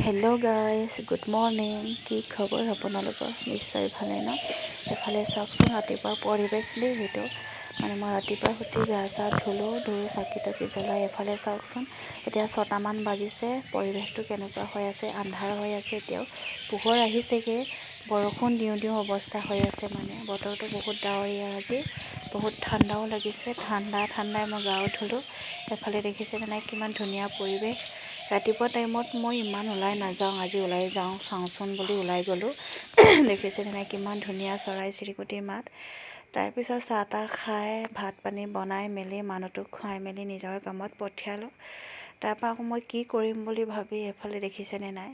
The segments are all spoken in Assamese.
Hello' guys, good morning. কি খবৰ আপোনালোকৰ? নিশ্চয় ভালে ন? এফালে চাওকচোন ৰাতিপুৱাৰ পৰিৱেশ দেই সেইটো। মানে মই ৰাতিপুৱা উঠি গা চা ধুলোঁ, ধুই চাকি তাকি জ্বলাই এফালে চাওকচোন। এতিয়া 6টামান বাজিছে, পৰিৱেশটো কেনেকুৱা হৈ আছে, আন্ধাৰ হৈ আছে। এতিয়াও পোহৰ আহিছেগৈ, বৰষুণ দিওঁ দিওঁ অৱস্থা হৈ আছে। মানে বতৰটো বহুত ডাৱৰীয়া আজি, বহুত ঠাণ্ডাও লাগিছে। ঠাণ্ডাই মই গাও ধুলোঁ। এফালে দেখিছেনে নাই কিমান ধুনীয়া পৰিৱেশ। ৰাতিপুৱা টাইমত মই ইমান ওলাই নাযাওঁ, আজি ওলাই যাওঁ চাওঁচোন বুলি ওলাই গ'লোঁ। দেখিছেনে নাই কিমান ধুনীয়া চৰাই চিৰিকটিৰ মাত। তাৰপিছত চাহ তাহ খাই ভাত পানী বনাই মেলি মানুহটোক খুৱাই মেলি নিজৰ কামত পঠিয়ালোঁ। তাৰপৰা আকৌ মই কি কৰিম বুলি ভাবি এফালে দেখিছেনে নাই,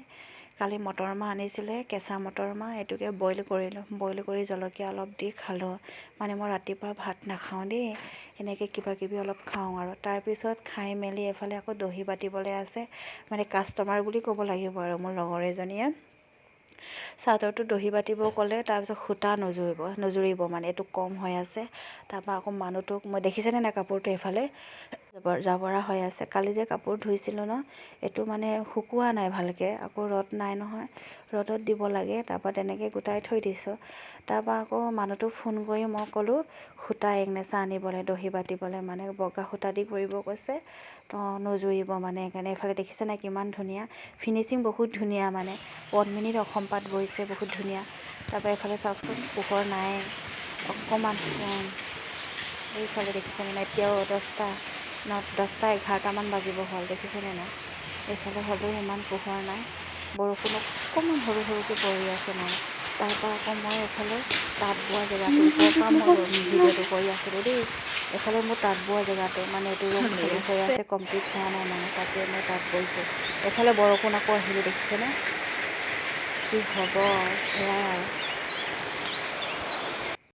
কালি মটৰ মাহ আনিছিলে, কেঁচা মটৰ মাহ, এইটোকে বইল কৰিলোঁ। বইল কৰি জলকীয়া অলপ দি খালোঁ। মানে মই ৰাতিপুৱা ভাত নাখাওঁ দেই, এনেকৈ কিবা কিবি অলপ খাওঁ আৰু। তাৰপিছত খাই মেলি এফালে আকৌ দহি বাতিবলৈ আছে, মানে কাষ্টমাৰ বুলি ক'ব লাগিব আৰু। মোৰ লগৰ এজনীয়ে চাদৰটো দহি বাতিব ক'লে, তাৰপিছত সূতা নজুৰিব মানে এইটো কম হৈ আছে। তাৰপৰা আকৌ মানুহটোক মই দেখিছেনে নাই কাপোৰটো এফালে জাবৰা হৈ আছে। কালি যে কাপোৰ ধুইছিলোঁ ন, এইটো মানে শুকোৱা নাই ভালকৈ, আকৌ ৰ'দ নাই নহয়, ৰ'দত দিব লাগে। তাৰপৰা তেনেকৈ গোটাই থৈ দিছোঁ। তাৰপৰা আকৌ মানুহটোক ফোন কৰি মই ক'লোঁ সূতা এগনেচা আনিবলৈ, দহি বাতিবলৈ, মানে বগা সূতা দি কৰিব কৈছে, তো নজুৰিব মানে সেইকাৰণে। এইফালে দেখিছে নাই কিমান ধুনীয়া ফিনিচিং, বহুত ধুনীয়া। মানে পদ্মিনীত অসম পাত বৈছে, বহুত ধুনীয়া। তাৰপৰা এইফালে চাওকচোন পোহৰ নাই অকণমান, এইফালে দেখিছেনে নাই এতিয়াও 10:11মান বাজিব হ'ল, দেখিছেনে নাই। এইফালে হ'লেও ইমান পোহৰ নাই, বৰষুণ অকণমান সৰু সৰুকৈ পৰি আছে মানে। তাৰপৰা আকৌ মই এইফালে তাঁত বোৱা জেগাটো ওপৰৰ পৰা মই ভিডিঅ'টো কৰি আছিলোঁ দেই। এইফালে মোৰ তাঁত বোৱা জেগাটো, মানে এইটো ৰুম খালী হৈ আছে, কমপ্লিট হোৱা নাই, মানে তাতে মই তাঁত বৈছোঁ। এইফালে বৰষুণ আকৌ আহিলে, দেখিছেনে কি হ'ব, এয়াই আৰু।